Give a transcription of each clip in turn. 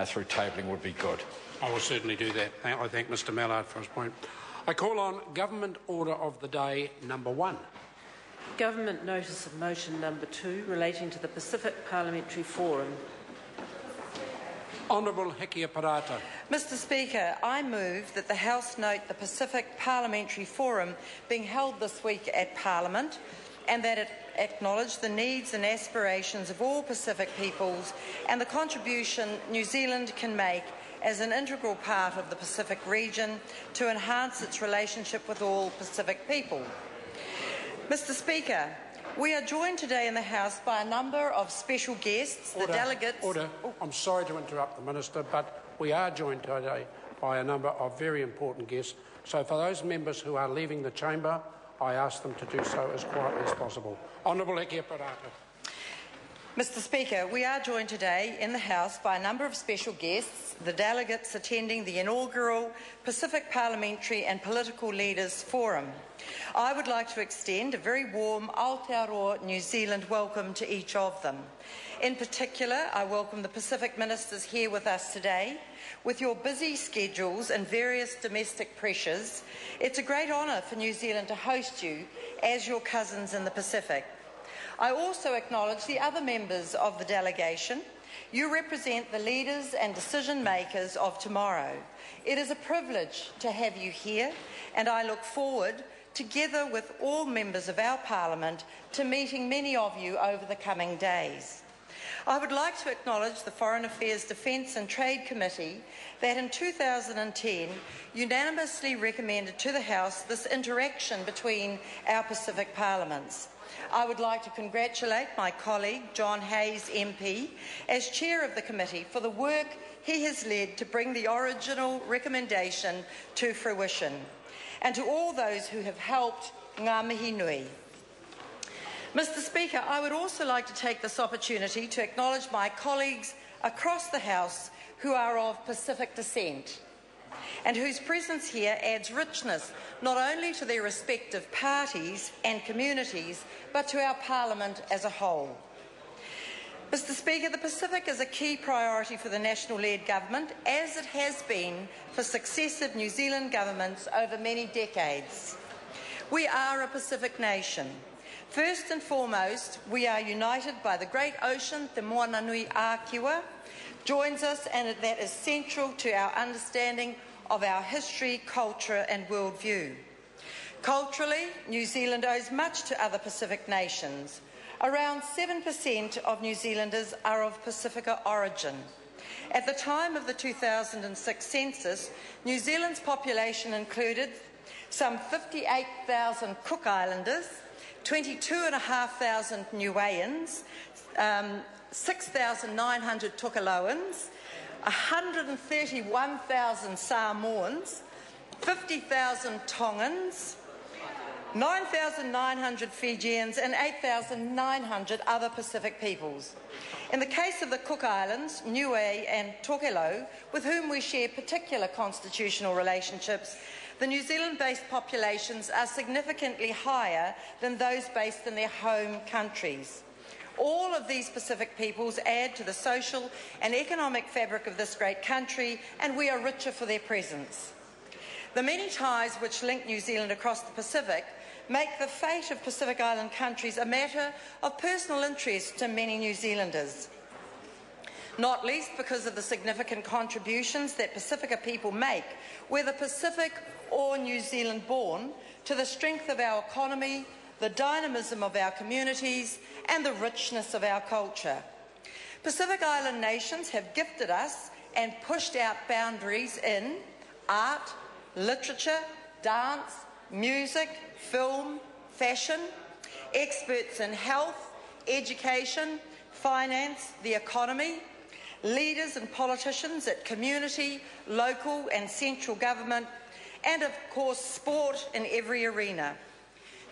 through tabling would be good. I will certainly do that. I thank Mr Mallard for his point. I call on Government Order of the Day number 1. Government Notice of Motion number 2 relating to the Pacific Parliamentary Forum. Honourable Hikia Parata. Mr Speaker, I move that the House note the Pacific Parliamentary Forum being held this week at Parliament, and that it acknowledge the needs and aspirations of all Pacific peoples and the contribution New Zealand can make as an integral part of the Pacific region to enhance its relationship with all Pacific people. Mr Speaker, we are joined today in the House by a number of special guests, the delegates... Order. I'm sorry to interrupt the Minister, but we are joined today by a number of very important guests. So for those members who are leaving the chamber, I ask them to do so as quietly as possible. Honourable Hikia Parata. Mr Speaker, we are joined today in the House by a number of special guests, the delegates attending the inaugural Pacific Parliamentary and Political Leaders Forum. I would like to extend a very warm Aotearoa New Zealand welcome to each of them. In particular, I welcome the Pacific Ministers here with us today. With your busy schedules and various domestic pressures, it's a great honour for New Zealand to host you as your cousins in the Pacific. I also acknowledge the other members of the delegation. You represent the leaders and decision makers of tomorrow. It is a privilege to have you here, and I look forward, together with all members of our Parliament, to meeting many of you over the coming days. I would like to acknowledge the Foreign Affairs, Defence and Trade Committee that in 2010 unanimously recommended to the House this interaction between our Pacific parliaments. I would like to congratulate my colleague John Hayes MP as chair of the committee for the work he has led to bring the original recommendation to fruition, and to all those who have helped ngā mihi nui. Mr Speaker, I would also like to take this opportunity to acknowledge my colleagues across the House who are of Pacific descent and whose presence here adds richness not only to their respective parties and communities, but to our Parliament as a whole. Mr Speaker, the Pacific is a key priority for the national-led government, as it has been for successive New Zealand governments over many decades. We are a Pacific nation. First and foremost, we are united by the great ocean, Te Moana Nui Ākiwa, joins us, and that is central to our understanding of our history, culture and worldview. Culturally, New Zealand owes much to other Pacific nations. Around 7% of New Zealanders are of Pacifica origin. At the time of the 2006 census, New Zealand's population included some 58,000 Cook Islanders, 22,500 Niueans, 6,900 Tokelauans, 131,000 Samoans, 50,000 Tongans, 9,900 Fijians and 8,900 other Pacific peoples. In the case of the Cook Islands, Niue and Tokelau, with whom we share particular constitutional relationships, the New Zealand-based populations are significantly higher than those based in their home countries. All of these Pacific peoples add to the social and economic fabric of this great country, and we are richer for their presence. The many ties which link New Zealand across the Pacific make the fate of Pacific Island countries a matter of personal interest to many New Zealanders, not least because of the significant contributions that Pacifica people make, whether Pacific or New Zealand born, to the strength of our economy, the dynamism of our communities and the richness of our culture. Pacific Island nations have gifted us and pushed out boundaries in art, literature, dance, music, film, fashion, experts in health, education, finance, the economy, leaders and politicians at community, local and central government, and of course sport in every arena.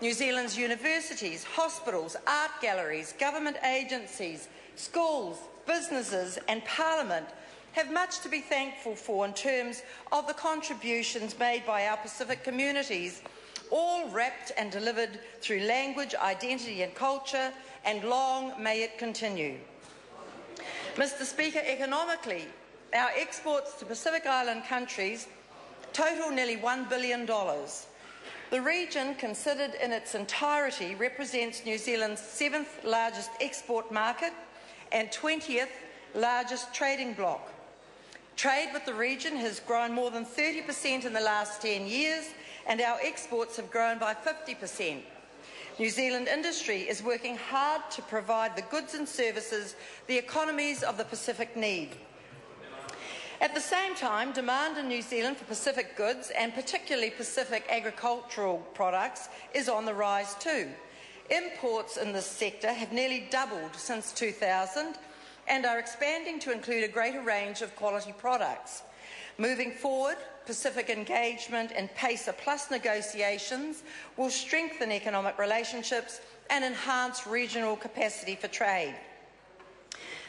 New Zealand's universities, hospitals, art galleries, government agencies, schools, businesses and Parliament have much to be thankful for in terms of the contributions made by our Pacific communities, all wrapped and delivered through language, identity and culture, and long may it continue. Mr Speaker, economically, Our exports to Pacific Island countries total nearly $1 billion. The region, considered in its entirety, represents New Zealand's 7th largest export market and 20th largest trading bloc. Trade with the region has grown more than 30% in the last 10 years, and our exports have grown by 50%. New Zealand industry is working hard to provide the goods and services the economies of the Pacific need. At the same time, demand in New Zealand for Pacific goods, and particularly Pacific agricultural products, is on the rise too. Imports in this sector have nearly doubled since 2000 and are expanding to include a greater range of quality products. Moving forward, Pacific engagement and PACER Plus negotiations will strengthen economic relationships and enhance regional capacity for trade.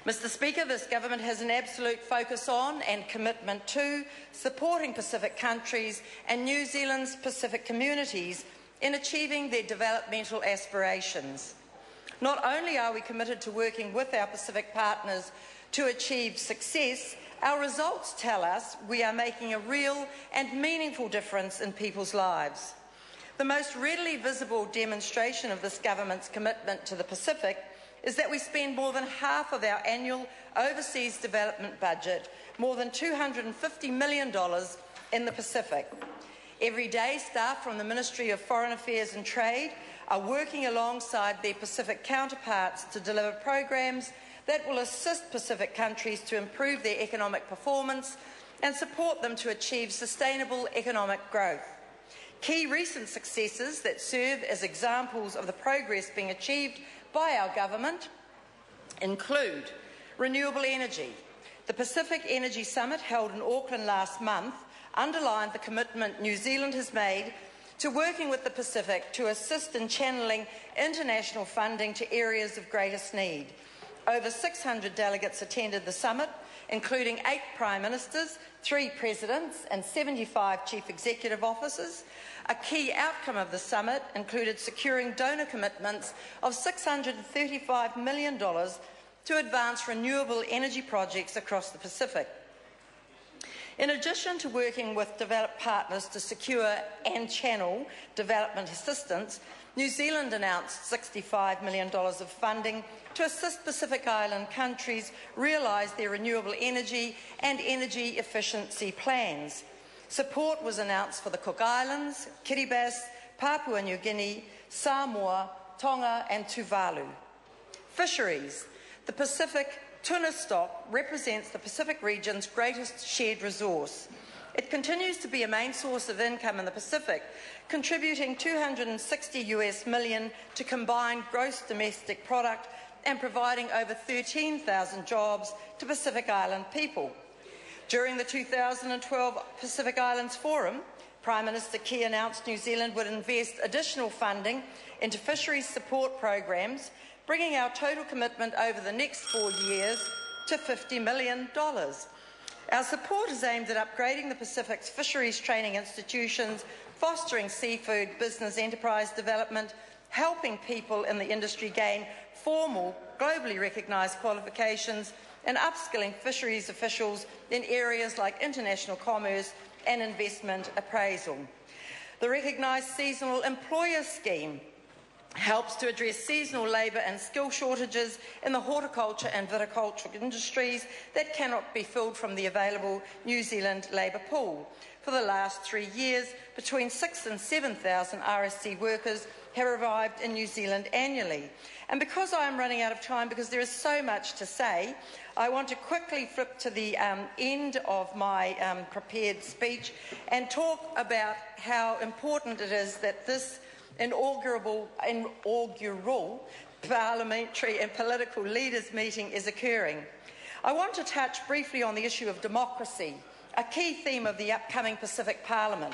Mr. Speaker, this government has an absolute focus on and commitment to supporting Pacific countries and New Zealand's Pacific communities in achieving their developmental aspirations. Not only are we committed to working with our Pacific partners to achieve success, our results tell us we are making a real and meaningful difference in people's lives. The most readily visible demonstration of this government's commitment to the Pacific is that we spend more than half of our annual overseas development budget, more than $250 million, in the Pacific. Every day, staff from the Ministry of Foreign Affairs and Trade are working alongside their Pacific counterparts to deliver programs that will assist Pacific countries to improve their economic performance and support them to achieve sustainable economic growth. Key recent successes that serve as examples of the progress being achieved by our government include renewable energy. The Pacific Energy Summit held in Auckland last month underlined the commitment New Zealand has made to working with the Pacific to assist in channeling international funding to areas of greatest need. Over 600 delegates attended the summit, including 8 Prime Ministers, 3 Presidents and 75 Chief Executive Officers. A key outcome of the summit included securing donor commitments of $635 million to advance renewable energy projects across the Pacific. In addition to working with developed partners to secure and channel development assistance, New Zealand announced $65 million of funding to assist Pacific Island countries realise their renewable energy and energy efficiency plans. Support was announced for the Cook Islands, Kiribati, Papua New Guinea, Samoa, Tonga and Tuvalu. Fisheries. The Pacific tuna stock represents the Pacific region's greatest shared resource. It continues to be a main source of income in the Pacific, contributing $260 million to combined gross domestic product and providing over 13,000 jobs to Pacific Island people. During the 2012 Pacific Islands Forum, Prime Minister Key announced New Zealand would invest additional funding into fisheries support programs, bringing our total commitment over the next 4 years to $50 million. Our support is aimed at upgrading the Pacific's fisheries training institutions, fostering seafood business enterprise development, helping people in the industry gain formal, globally recognised qualifications, and upskilling fisheries officials in areas like international commerce and investment appraisal. The recognised seasonal employer scheme helps to address seasonal labour and skill shortages in the horticulture and viticulture industries that cannot be filled from the available New Zealand labour pool. For the last 3 years, between 6,000 and 7,000 RSC workers have arrived in New Zealand annually. And because I am running out of time, because there is so much to say, I want to quickly flip to the end of my prepared speech and talk about how important it is that this inaugural parliamentary and political leaders meeting is occurring. I want to touch briefly on the issue of democracy, a key theme of the upcoming Pacific Parliament.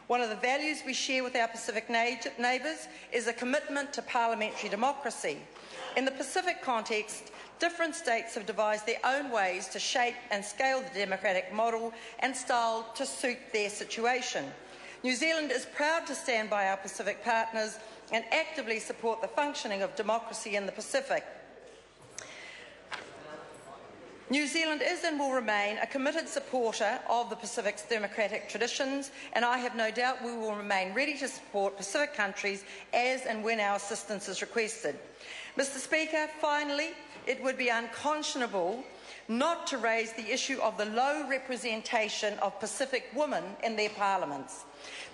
One of the values we share with our Pacific neighbours is a commitment to parliamentary democracy. In the Pacific context, different states have devised their own ways to shape and scale the democratic model and style to suit their situation. New Zealand is proud to stand by our Pacific partners and actively support the functioning of democracy in the Pacific. New Zealand is and will remain a committed supporter of the Pacific's democratic traditions, and I have no doubt we will remain ready to support Pacific countries as and when our assistance is requested. Mr. Speaker, finally, it would be unconscionable not to raise the issue of the low representation of Pacific women in their parliaments.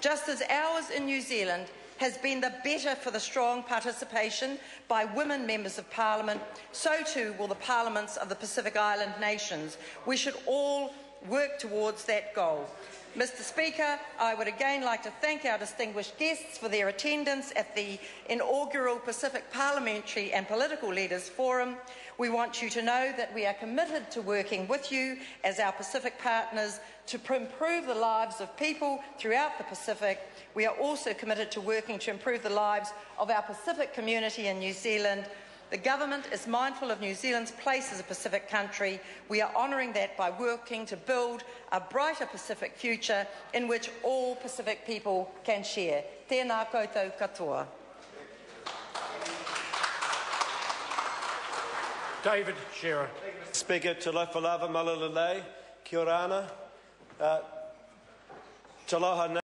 Just as ours in New Zealand has been the better for the strong participation by women members of Parliament, so too will the parliaments of the Pacific Island nations. We should all work towards that goal. Mr. Speaker, I would again like to thank our distinguished guests for their attendance at the inaugural Pacific Parliamentary and Political Leaders Forum. We want you to know that we are committed to working with you as our Pacific partners to improve the lives of people throughout the Pacific. We are also committed to working to improve the lives of our Pacific community in New Zealand. The government is mindful of New Zealand's place as a Pacific country. We are honouring that by working to build a brighter Pacific future in which all Pacific people can share. Tēnā koutou katoa. David Shearer. Speaker, te lofa lava malalalei, kia ora ana. Taloha